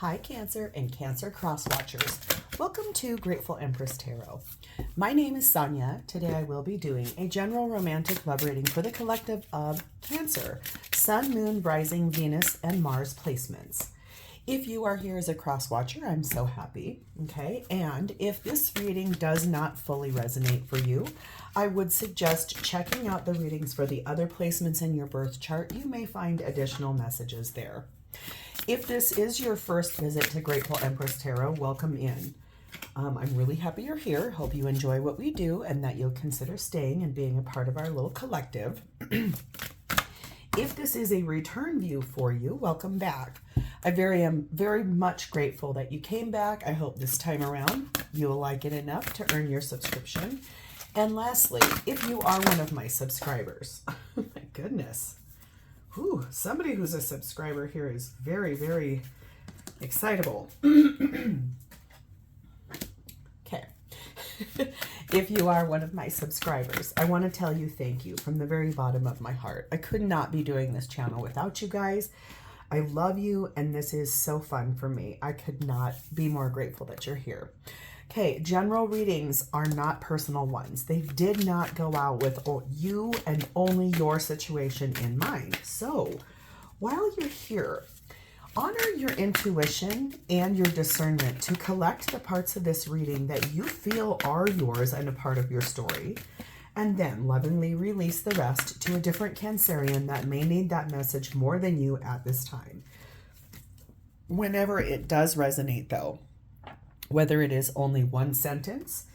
Hi Cancer and Cancer Crosswatchers. Welcome to Grateful Empress Tarot. My name is Sonia. Today I will be doing a general romantic love reading for the collective of Cancer, Sun, Moon, Rising, Venus, and Mars placements. If you are here as a crosswatcher, I'm so happy, okay? And if this reading does not fully resonate for you, I would suggest checking out the readings for the other placements in your birth chart. You may find additional messages there. If this is your first visit to Grateful Empress Tarot, welcome in. I'm really happy you're here. Hope you enjoy what we do and that you'll consider staying and being a part of our little collective. If this is a return view for you, welcome back. I am very much grateful that you came back. I hope this time around you'll like it enough to earn your subscription. And lastly, if you are one of my subscribers, oh my goodness. Ooh, somebody who's a subscriber here is very, very excitable. Okay. If you are one of my subscribers, I want to tell you thank you from the very bottom of my heart. I could not be doing this channel without you guys. I love you, and this is so fun for me. I could not be more grateful that you're here. Okay, general readings are not personal ones. They did not go out with you and only your situation in mind. So, while you're here, honor your intuition and your discernment to collect the parts of this reading that you feel are yours and a part of your story, and then lovingly release the rest to a different Cancerian that may need that message more than you at this time. Whenever it does resonate, though, whether it is only one sentence,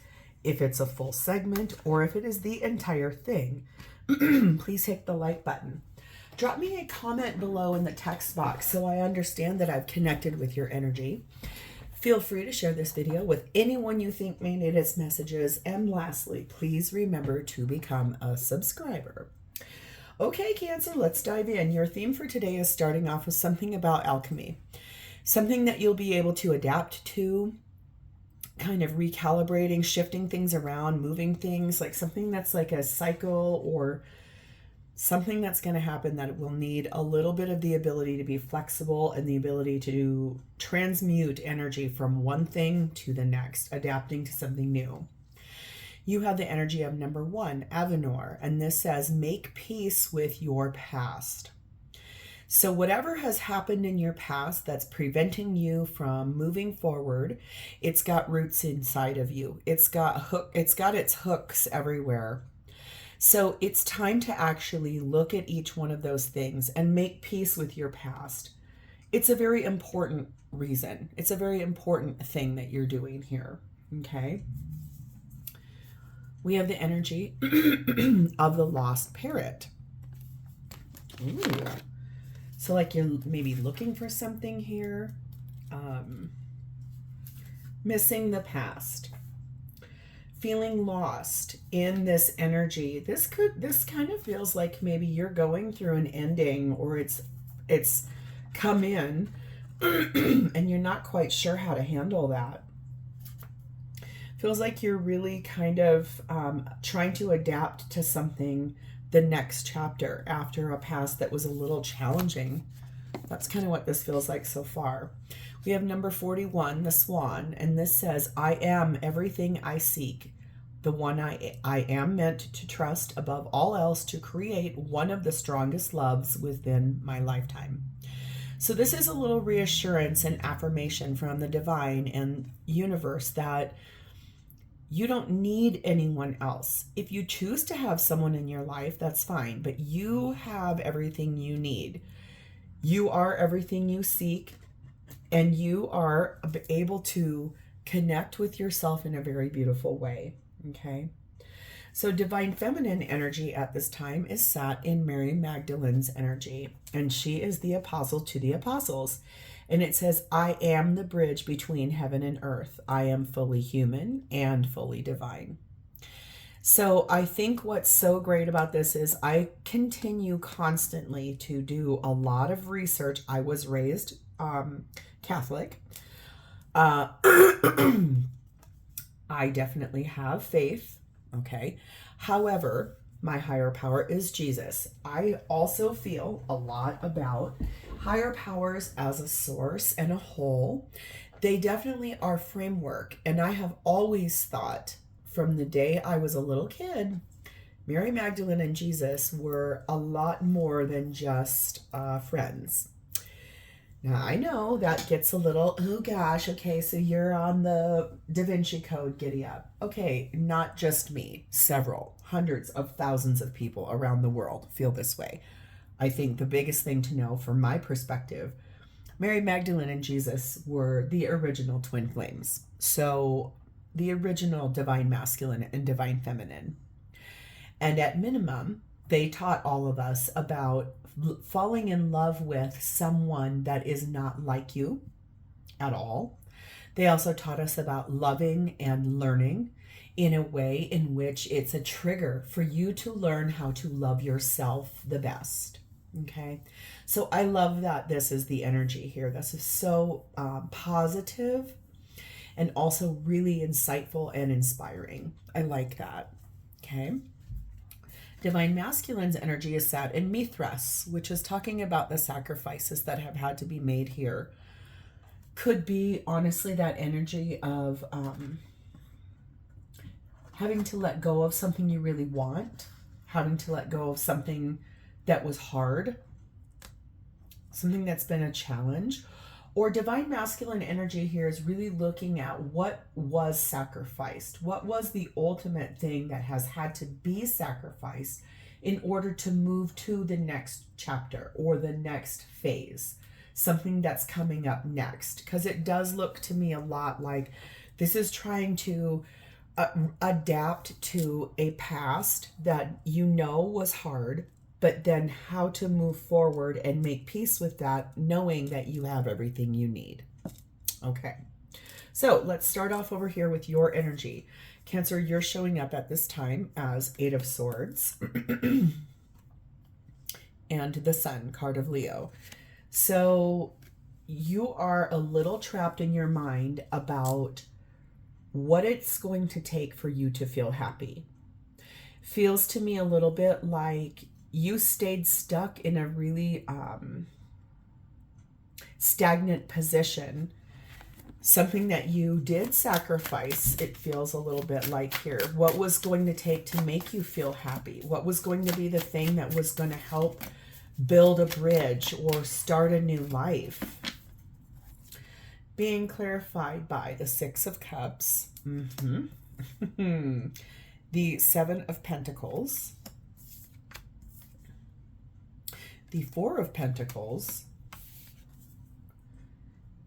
if it's a full segment, or if it is the entire thing, please hit the like button. Drop me a comment below in the text box so I understand that I've connected with your energy. Feel free to share this video with anyone you think may need its messages. And lastly, please remember to become a subscriber. Okay, Cancer, let's dive in. Your theme for today is starting off with something about alchemy. Something that you'll be able to adapt to, kind of recalibrating, shifting things around, moving things, like something that's like a cycle or something that's going to happen that will need a little bit of the ability to be flexible and the ability to transmute energy from one thing to the next, adapting to something new. You have the energy of number 1, Avenor, and this says, make peace with your past. So whatever has happened in your past that's preventing you from moving forward, it's got roots inside of you. It's got its hooks everywhere. So it's time to actually look at each one of those things and make peace with your past. It's a very important reason. It's a very important thing that you're doing here. Okay. We have the energy of the lost parrot. Ooh. So like you're maybe looking for something here, missing the past, feeling lost in this energy. This kind of feels like maybe you're going through an ending, or it's come in and you're not quite sure how to handle that. Feels like you're really kind of trying to adapt to something, the next chapter after a past that was a little challenging. That's kind of what this feels like so far. We have number 41, the Swan, and this says, I am everything I seek, the one I am meant to trust above all else to create one of the strongest loves within my lifetime. So this is a little reassurance and affirmation from the divine and universe that you don't need anyone else. If you choose to have someone in your life, that's fine, but you have everything you need. You are everything you seek, and you are able to connect with yourself in a very beautiful way, okay? So divine feminine energy at this time is sat in Mary Magdalene's energy, and she is the apostle to the apostles. And it says, I am the bridge between heaven and earth. I am fully human and fully divine. So I think what's so great about this is I continue constantly to do a lot of research. I was raised Catholic. I definitely have faith. Okay. However, My higher power is Jesus. I also feel a lot about higher powers as a source and a whole. They definitely are framework. And I have always thought from the day I was a little kid, Mary Magdalene and Jesus were a lot more than just friends. Now, I know that gets a little, oh gosh, okay, so you're on the Da Vinci Code, giddy up. Okay, not just me, several, hundreds of thousands of people around the world feel this way. I think the biggest thing to know from my perspective, Mary Magdalene and Jesus were the original twin flames. So the original divine masculine and divine feminine. And at minimum, they taught all of us about falling in love with someone that is not like you at all. They also taught us about loving and learning in a way in which it's a trigger for you to learn how to love yourself the best. Okay, so I love that this is the energy here. This is so positive and also really insightful and inspiring. I like that. Okay. Divine Masculine's energy is sat in Mithras, which is talking about the sacrifices that have had to be made here. Could be, honestly, that energy of having to let go of something you really want, having to let go of something that was hard, something that's been a challenge. Or Divine Masculine energy here is really looking at what was sacrificed. What was the ultimate thing that has had to be sacrificed in order to move to the next chapter or the next phase, something that's coming up next. Because it does look to me a lot like this is trying to adapt to a past that you know was hard, but then how to move forward and make peace with that, knowing that you have everything you need. Okay, so let's start off over here with your energy. Cancer, you're showing up at this time as Eight of Swords and the Sun, card of Leo. So you are a little trapped in your mind about what it's going to take for you to feel happy. Feels to me a little bit like you stayed stuck in a really stagnant position, something that you did sacrifice. It feels a little bit like here. What was going to take to make you feel happy? What was going to be the thing that was going to help build a bridge or start a new life? Being clarified by the Six of Cups, the Seven of Pentacles, the Four of Pentacles,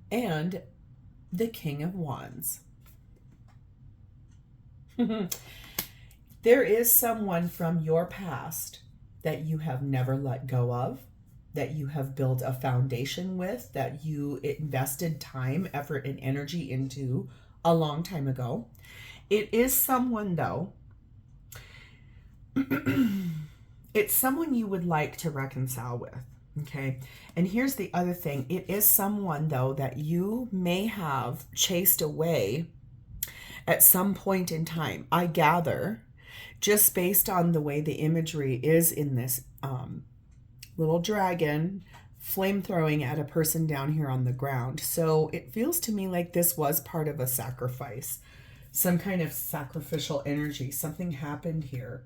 and the King of Wands. There is someone from your past that you have never let go of, that you have built a foundation with, that you invested time, effort, and energy into a long time ago. It is someone, though, it's someone you would like to reconcile with, okay? And here's the other thing. It is someone, though, that you may have chased away at some point in time. I gather, just based on the way the imagery is in this little dragon flame throwing at a person down here on the ground. So it feels to me like this was part of a sacrifice, some kind of sacrificial energy. Something happened here.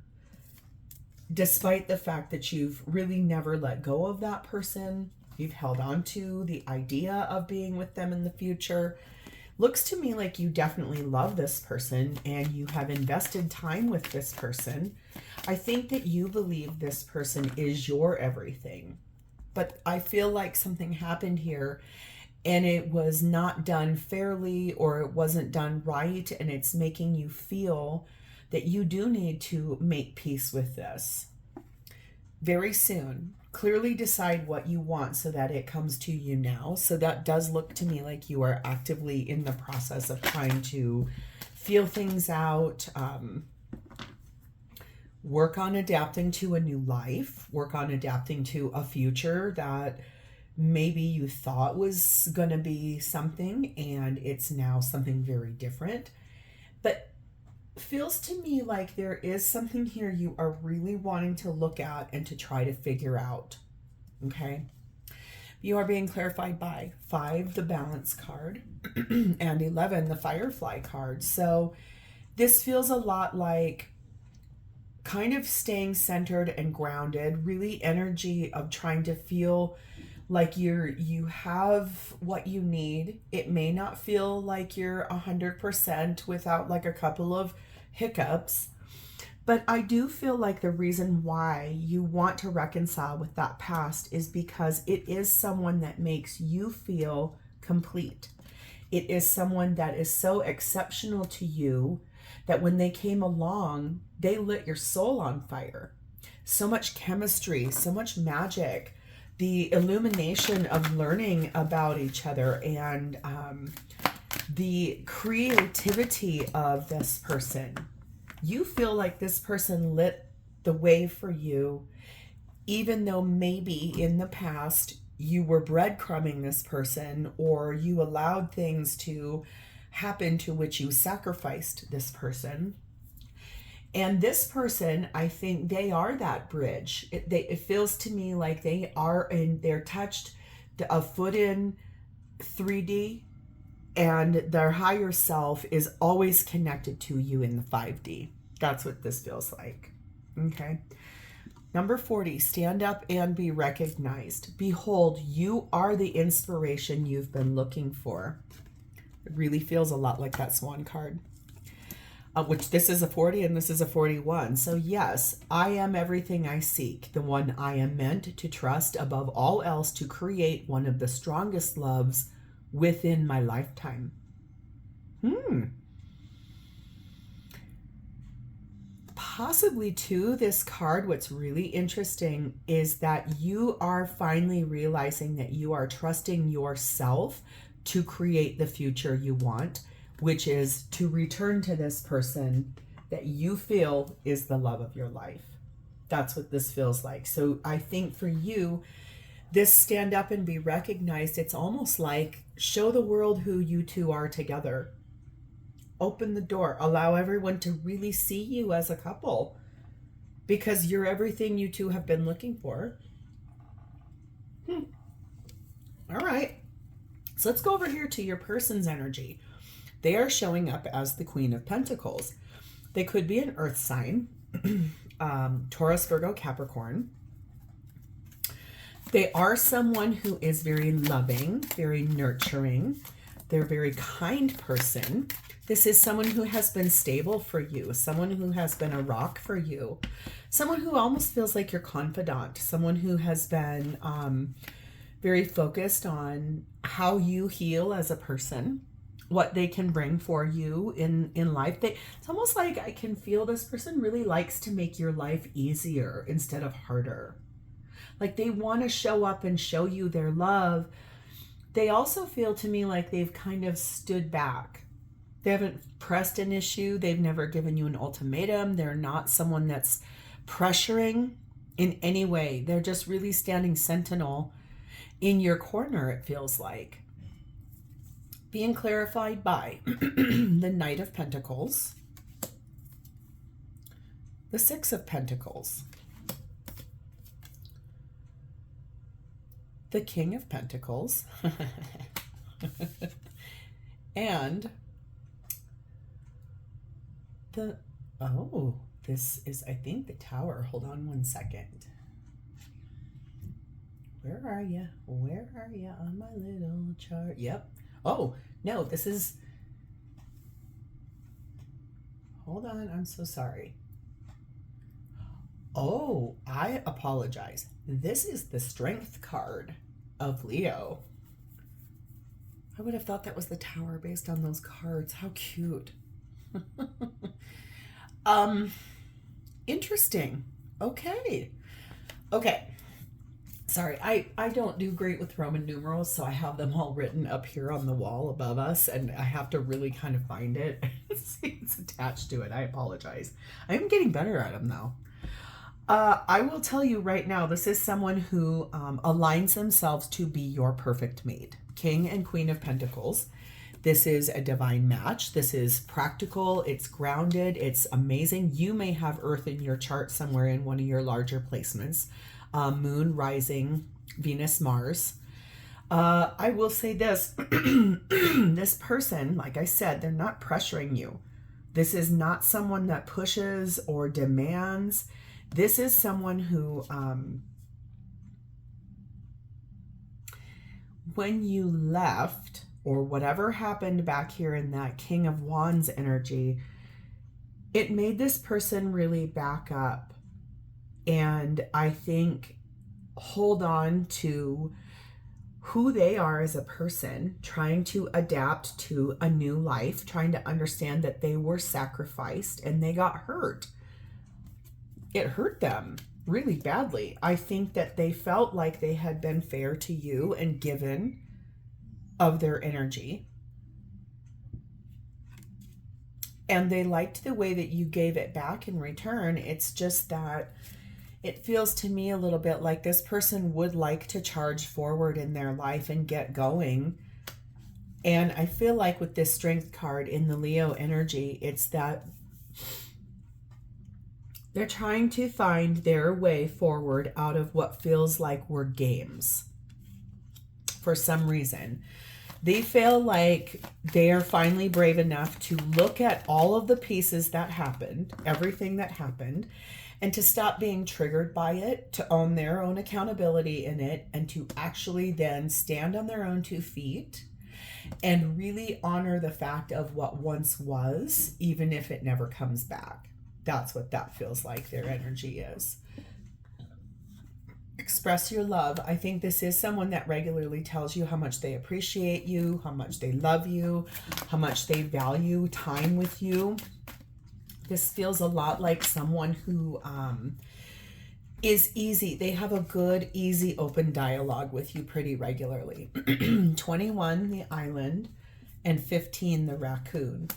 Despite the fact that you've really never let go of that person, you've held on to the idea of being with them in the future. Looks to me like you definitely love this person and you have invested time with this person. I think that you believe this person is your everything. But I feel like something happened here and it was not done fairly, or it wasn't done right, and it's making you feel that you do need to make peace with this very soon. Clearly decide what you want so that it comes to you now. So that does look to me like you are actively in the process of trying to feel things out, work on adapting to a new life, work on adapting to a future that maybe you thought was going to be something and it's now something very different. But feels to me like there is something here you are really wanting to look at and to try to figure out. Okay. You are being clarified by 5, the Balance card, and 11, the Firefly card. So this feels a lot like kind of staying centered and grounded, really energy of trying to feel like you have what you need. It may not feel like you're 100% without like a couple of hiccups, but I do feel like the reason why you want to reconcile with that past is because it is someone that makes you feel complete. It is someone that is so exceptional to you that when they came along, they lit your soul on fire. So much chemistry, so much magic, the illumination of learning about each other, and the creativity of this person. You feel like this person lit the way for you, even though maybe in the past you were breadcrumbing this person, or you allowed things to happen to which you sacrificed this person. And this person, I think they are that bridge. It feels to me like they're touched a foot in 3D, and their higher self is always connected to you in the 5D. That's what this feels like. Okay. Number 40, stand up and be recognized. Behold, you are the inspiration you've been looking for. It really feels a lot like that Swan card. Which this is a 40 and this is a 41. So yes, I am everything I seek, the one I am meant to trust above all else to create one of the strongest loves within my lifetime. Possibly too, this card, what's really interesting is that you are finally realizing that you are trusting yourself to create the future you want, which is to return to this person that you feel is the love of your life. That's what this feels like. So I think for you, this stand up and be recognized, it's almost like show the world who you two are together. Open the door. Allow everyone to really see you as a couple, because you're everything you two have been looking for. All right. So let's go over here to your person's energy. They are showing up as the Queen of Pentacles. They could be an earth sign, Taurus, Virgo, Capricorn. They are someone who is very loving, very nurturing. They're a very kind person. This is someone who has been stable for you, someone who has been a rock for you, someone who almost feels like your confidant, someone who has been very focused on how you heal as a person, what they can bring for you in life. It's almost like I can feel this person really likes to make your life easier instead of harder. Like they want to show up and show you their love. They also feel to me like they've kind of stood back. They haven't pressed an issue. They've never given you an ultimatum. They're not someone that's pressuring in any way. They're just really standing sentinel in your corner, it feels like. Being clarified by the Knight of Pentacles, the Six of Pentacles, the King of Pentacles, and this is, I think, the Tower. Hold on one second. Where are you? Where are you on my little chart? Yep. Oh, no, this is... Hold on, I'm so sorry. Oh, I apologize. This is the Strength card of Leo. I would have thought that was the Tower based on those cards. How cute. Interesting. Okay. Sorry, I don't do great with Roman numerals, so I have them all written up here on the wall above us, and I have to really kind of find it. It's attached to it. I apologize. I am getting better at them, though. I will tell you right now, this is someone who aligns themselves to be your perfect mate. King and Queen of Pentacles. This is a divine match. This is practical. It's grounded. It's amazing. You may have Earth in your chart somewhere in one of your larger placements. Moon, rising, Venus, Mars. I will say this. This person, like I said, they're not pressuring you. This is not someone that pushes or demands. This is someone who, when you left, or whatever happened back here in that King of Wands energy, it made this person really back up. And I think hold on to who they are as a person, trying to adapt to a new life, trying to understand that they were sacrificed and they got hurt. It hurt them really badly. I think that they felt like they had been fair to you and given of their energy. And they liked the way that you gave it back in return. It's just that it feels to me a little bit like this person would like to charge forward in their life and get going. And I feel like with this Strength card in the Leo energy, it's that they're trying to find their way forward out of what feels like were games. For some reason, they feel like they are finally brave enough to look at all of the pieces that happened, everything that happened, and to stop being triggered by it, to own their own accountability in it, and to actually then stand on their own 2 feet and really honor the fact of what once was, even if it never comes back. That's what that feels like their energy is. Express your love. I think this is someone that regularly tells you how much they appreciate you, how much they love you, how much they value time with you. This feels a lot like someone who is easy. They have a good, easy, open dialogue with you pretty regularly. 21, the island, and 15, the raccoon.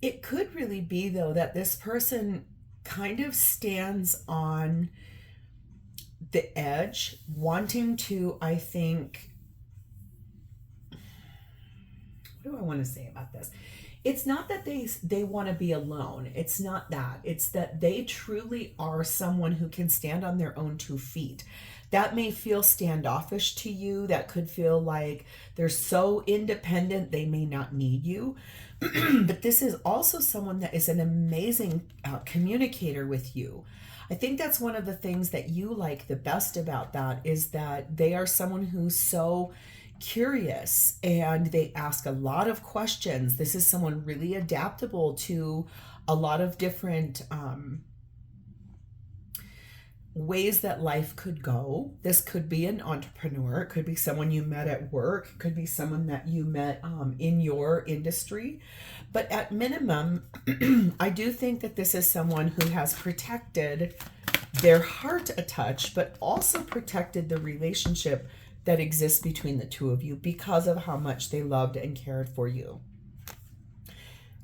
It could really be, though, that this person kind of stands on the edge, wanting to, I think, what do I want to say about this? It's not that they want to be alone. It's not that. It's that they truly are someone who can stand on their own 2 feet. That may feel standoffish to you. That could feel like they're so independent they may not need you. But this is also someone that is an amazing communicator with you. I think that's one of the things that you like the best about that, is that they are someone who's so curious and they ask a lot of questions. This is someone really adaptable to a lot of different ways that life could go. This could be an entrepreneur. It could be someone you met at work. It could be someone that you met in your industry. But at minimum, I do think that this is someone who has protected their heart a touch, but also protected the relationship that exists between the two of you because of how much they loved and cared for you.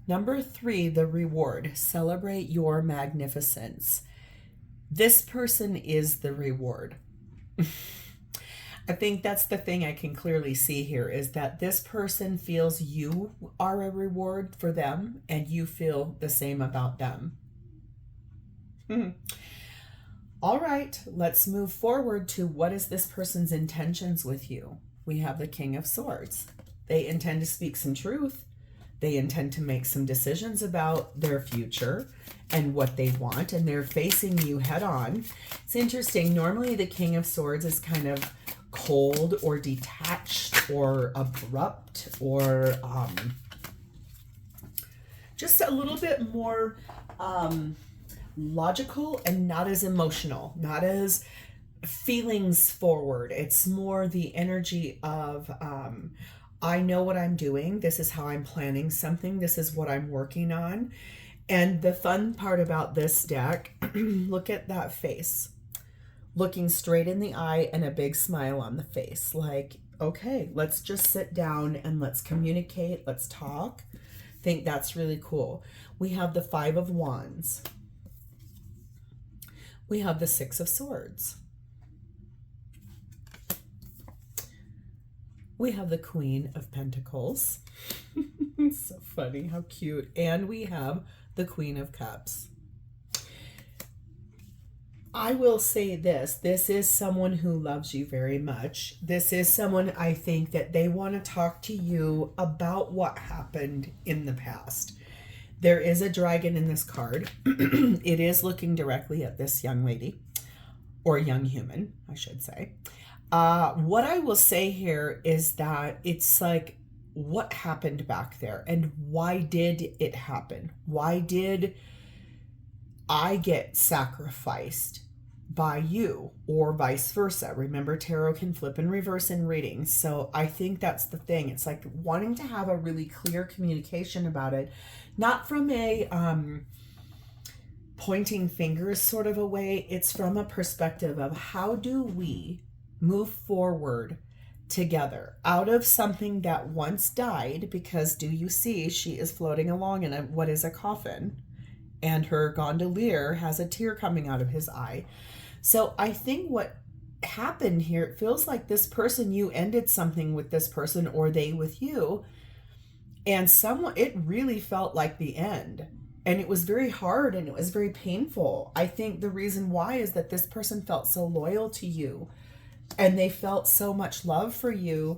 Number 3, the reward. Celebrate your magnificence. This person is the reward. I think that's the thing I can clearly see here, is that this person feels you are a reward for them and you feel the same about them. All right, let's move forward to what is this person's intentions with you. We have the King of Swords. They intend to speak some truth. They intend to make some decisions about their future and what they want, and they're facing you head on. It's interesting. Normally the King of Swords is kind of cold or detached or abrupt or just a little bit more logical and not as emotional, not as feelings forward. It's more the energy of I know what I'm doing. This is how I'm planning something. This is what I'm working on. And the fun part about this deck, look at that face. Looking straight in the eye and a big smile on the face. Like, okay, let's just sit down and let's communicate. Let's talk. I think that's really cool. We have the 5 of Wands. We have the 6 of Swords. We have the Queen of Pentacles. It's so funny, how cute. And we have the Queen of Cups. I will say this is someone who loves you very much. This is someone, I think, that they want to talk to you about what happened in the past. There is a dragon in this card. It is looking directly at this young lady, or young human, I should say. What I will say here is that it's like, what happened back there and why did it happen? Why did I get sacrificed by you, or vice versa? Remember, tarot can flip and reverse in readings. So I think that's the thing. It's like wanting to have a really clear communication about it, not from a pointing fingers sort of a way. It's from a perspective of how do we move forward together out of something that once died, because do you see she is floating along in what is a coffin, and her gondolier has a tear coming out of his eye. So I think what happened here, it feels like this person, you ended something with this person, or they with you, and it really felt like the end, and it was very hard and it was very painful. I think the reason why is that this person felt so loyal to you and they felt so much love for you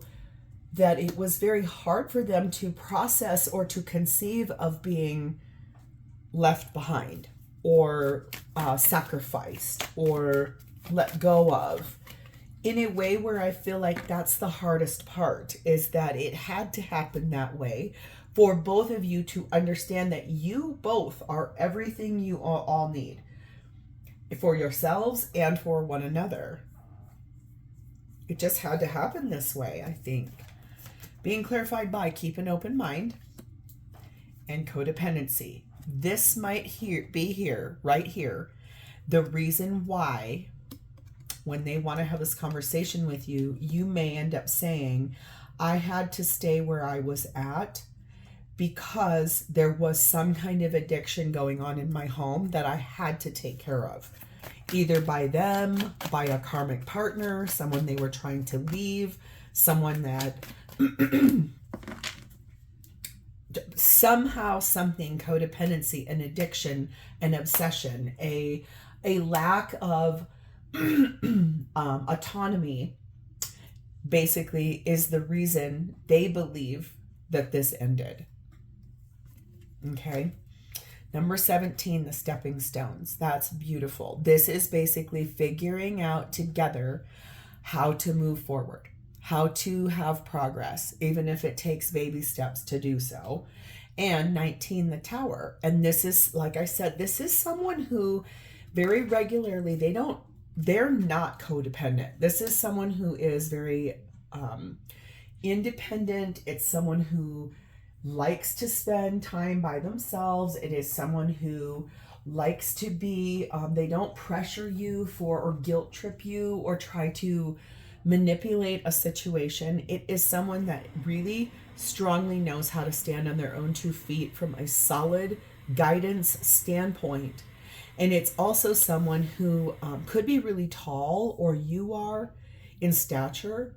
that it was very hard for them to process or to conceive of being left behind, or sacrificed, or let go of, in a way where I feel like that's the hardest part, is that it had to happen that way for both of you to understand that you both are everything you all need for yourselves and for one another. It just had to happen this way, I think. Being clarified by keep an open mind and codependency. This might be here, right here, the reason why when they want to have this conversation with you, you may end up saying, I had to stay where I was at because there was some kind of addiction going on in my home that I had to take care of. Either by them, by a karmic partner, someone they were trying to leave, someone that somehow something, codependency, an addiction, an obsession, a lack of autonomy, basically is the reason they believe that this ended. Okay. Number 17, the stepping stones. That's beautiful. This is basically figuring out together how to move forward, how to have progress, even if it takes baby steps to do so. And 19, the tower. And this is, like I said, this is someone who very regularly, they're not codependent. This is someone who is very independent. It's someone who likes to spend time by themselves. It is someone who likes to be, they don't pressure you or guilt trip you or try to manipulate a situation. It is someone that really strongly knows how to stand on their own 2 feet from a solid guidance standpoint. And it's also someone who could be really tall, or you are in stature,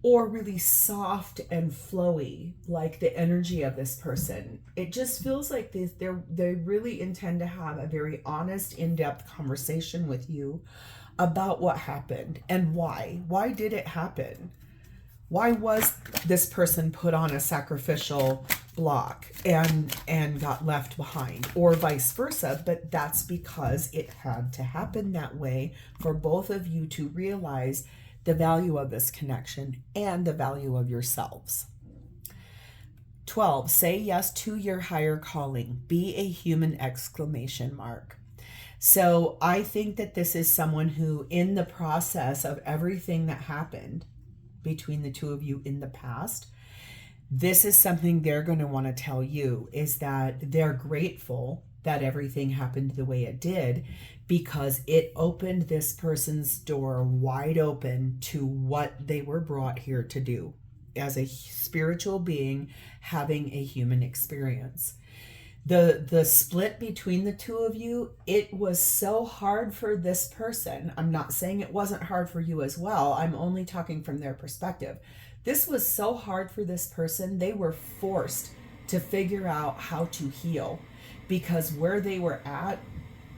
or really soft and flowy, like the energy of this person. It just feels like they really intend to have a very honest, in-depth conversation with you about what happened and why. Why did it happen? Why was this person put on a sacrificial block and got left behind, or vice versa? But that's because it had to happen that way for both of you to realize the value of this connection and the value of yourselves. 12, say yes to your higher calling. Be a human, exclamation mark. So I think that this is someone who, in the process of everything that happened between the two of you in the past, this is something they're going to want to tell you, is that they're grateful that everything happened the way it did, because it opened this person's door wide open to what they were brought here to do as a spiritual being having a human experience. The split between the two of you, it was so hard for this person. I'm not saying it wasn't hard for you as well. I'm only talking from their perspective. This was so hard for this person. They were forced to figure out how to heal, because where they were at,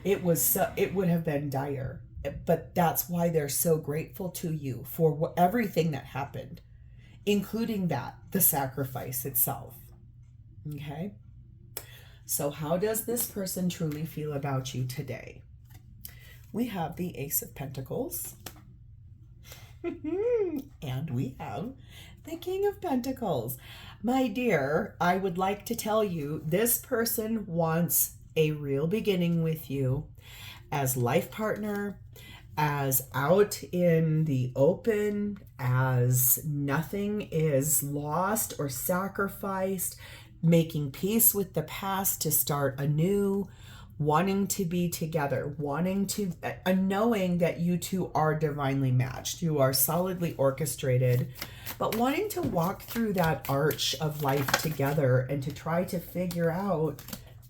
it would have been dire. But that's why they're so grateful to you for everything that happened, including the sacrifice itself. Okay? So how does this person truly feel about you today? We have the Ace of Pentacles. And we have the King of Pentacles. My dear, I would like to tell you, this person wants a real beginning with you as life partner, as out in the open, as nothing is lost or sacrificed, making peace with the past to start anew, wanting to be together, wanting to, knowing that you two are divinely matched. You are solidly orchestrated, but wanting to walk through that arch of life together and to try to figure out,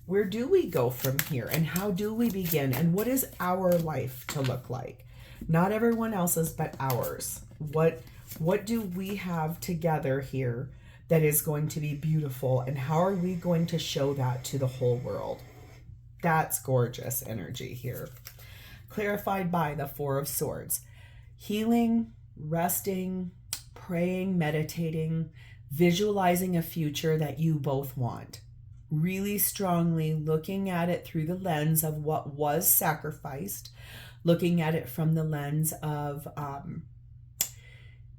where do we go from here, and how do we begin, and what is our life to look like? Not everyone else's, but ours. What do we have together here that is going to be beautiful, and how are we going to show that to the whole world? That's gorgeous energy here. Clarified by the Four of Swords. Healing, resting, praying, meditating, visualizing a future that you both want. Really strongly looking at it through the lens of what was sacrificed, looking at it from the lens of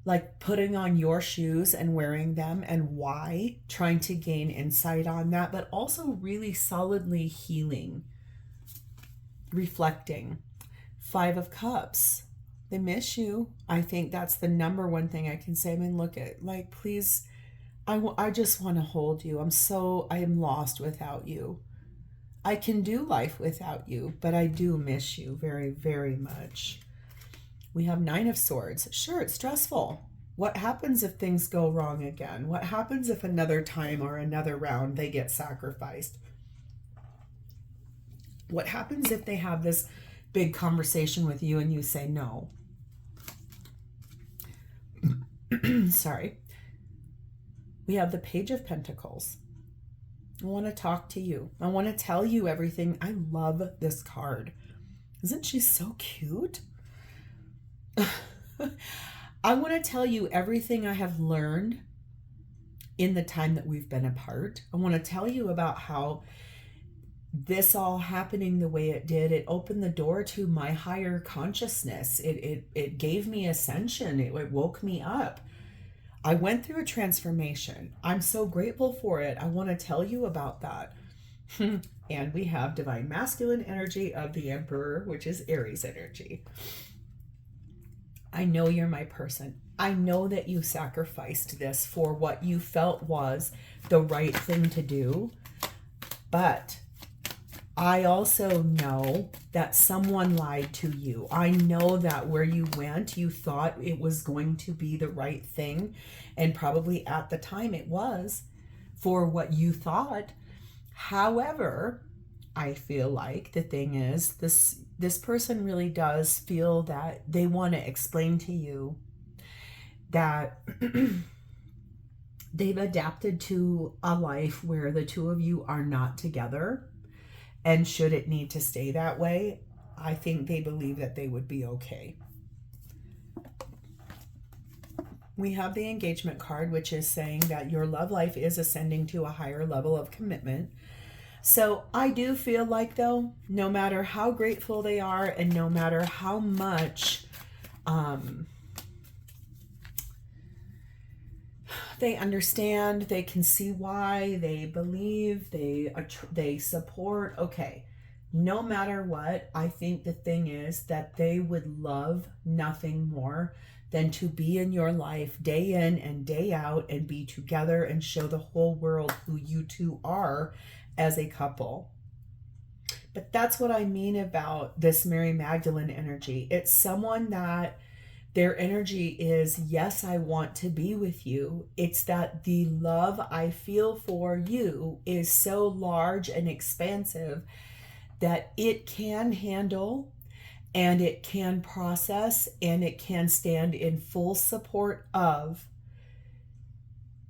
like putting on your shoes and wearing them and why, trying to gain insight on that, but also really solidly healing, reflecting. Five of Cups. They miss you. I think that's the number one thing I can say. I mean, look at, like, please, I just want to hold you. I am lost without you. I can do life without you, but I do miss you very, very much. We have Nine of Swords. Sure, it's stressful. What happens if things go wrong again? What happens if another time or another round they get sacrificed? What happens if they have this big conversation with you and you say no? Sorry. We have the Page of Pentacles. I want to talk to you. I want to tell you everything. I love this card. Isn't she so cute? I want to tell you everything I have learned in the time that we've been apart. I want to tell you about how this all happening the way it did, it opened the door to my higher consciousness. It gave me ascension. It woke me up. I went through a transformation. I'm so grateful for it. I want to tell you about that. And we have Divine Masculine energy of the Emperor, which is Aries energy. I know you're my person. I know that you sacrificed this for what you felt was the right thing to do. But I also know that someone lied to you. I know that where you went, you thought it was going to be the right thing. And probably at the time it was for what you thought. However, I feel like the thing is, this person really does feel that they want to explain to you that they've adapted to a life where the two of you are not together. And should it need to stay that way, I think they believe that they would be okay. We have the Engagement card, which is saying that your love life is ascending to a higher level of commitment. So I do feel like, though, no matter how grateful they are and no matter how much they understand, they can see why, they believe, they support, okay, no matter what, I think the thing is that they would love nothing more than to be in your life day in and day out and be together and show the whole world who you two are as a couple. But that's what I mean about this Mary Magdalene energy. It's someone that their energy is, yes, I want to be with you. It's that the love I feel for you is so large and expansive that it can handle and it can process and it can stand in full support of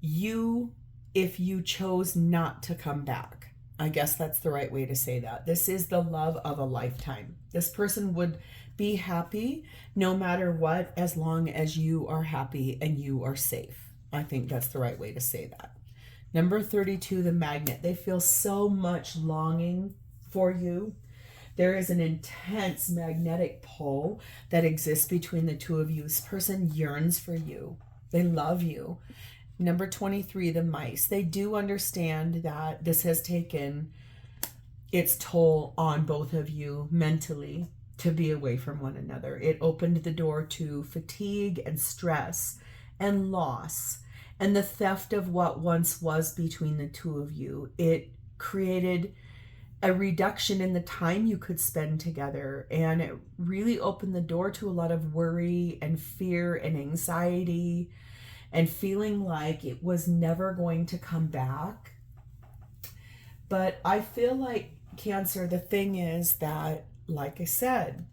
if you chose not to come back. I guess that's the right way to say that. This is the love of a lifetime. This person would be happy no matter what, as long as you are happy and you are safe. I think that's the right way to say that. Number 32, the Magnet. They feel so much longing for you. There is an intense magnetic pull that exists between the two of you. This person yearns for you. They love you. Number 23, the Mice. They do understand that this has taken its toll on both of you mentally to be away from one another. It opened the door to fatigue and stress and loss and the theft of what once was between the two of you. It created a reduction in the time you could spend together, and it really opened the door to a lot of worry and fear and anxiety and feeling like it was never going to come back. But I feel like, Cancer, the thing is that, like I said,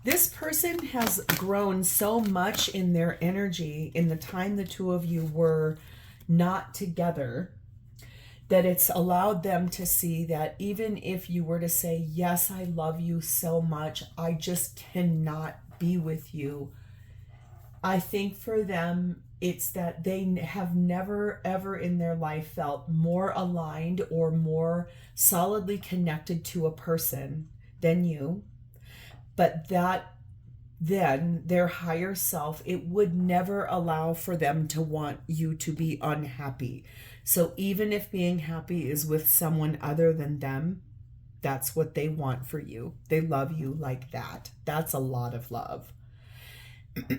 this person has grown so much in their energy in the time the two of you were not together, that it's allowed them to see that even if you were to say, yes, I love you so much, I just cannot be with you. I think for them, it's that they have never, ever in their life felt more aligned or more solidly connected to a person than you. But that then their higher self, it would never allow for them to want you to be unhappy. So even if being happy is with someone other than them, that's what they want for you. They love you like that. That's a lot of love.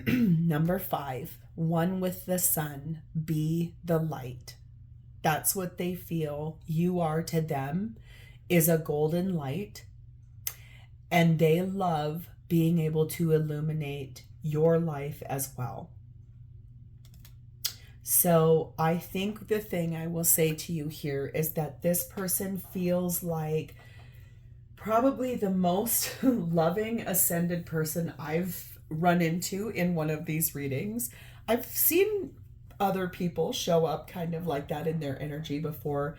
Number 5, one with the sun, be the light. That's what they feel you are to them, is a golden light. And they love being able to illuminate your life as well. So I think the thing I will say to you here is that this person feels like probably the most loving ascended person I've run into in one of these readings. I've seen other people show up kind of like that in their energy before.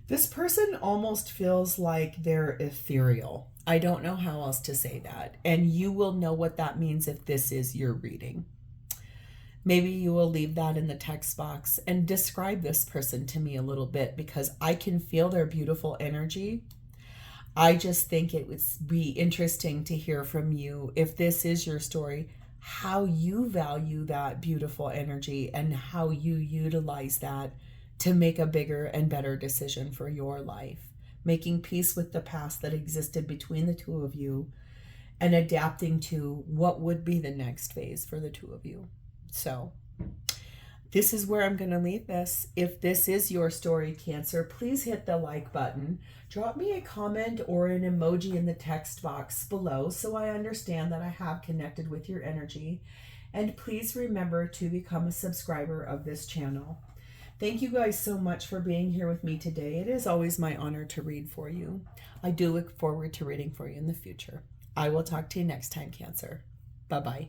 This person almost feels like they're ethereal. I don't know how else to say that. And you will know what that means if this is your reading. Maybe you will leave that in the text box and describe this person to me a little bit, because I can feel their beautiful energy. I just think it would be interesting to hear from you, if this is your story, how you value that beautiful energy and how you utilize that to make a bigger and better decision for your life, making peace with the past that existed between the two of you and adapting to what would be the next phase for the two of you. So this is where I'm going to leave this. If this is your story, Cancer, please hit the like button. Drop me a comment or an emoji in the text box below so I understand that I have connected with your energy. And please remember to become a subscriber of this channel. Thank you guys so much for being here with me today. It is always my honor to read for you. I do look forward to reading for you in the future. I will talk to you next time, Cancer. Bye-bye.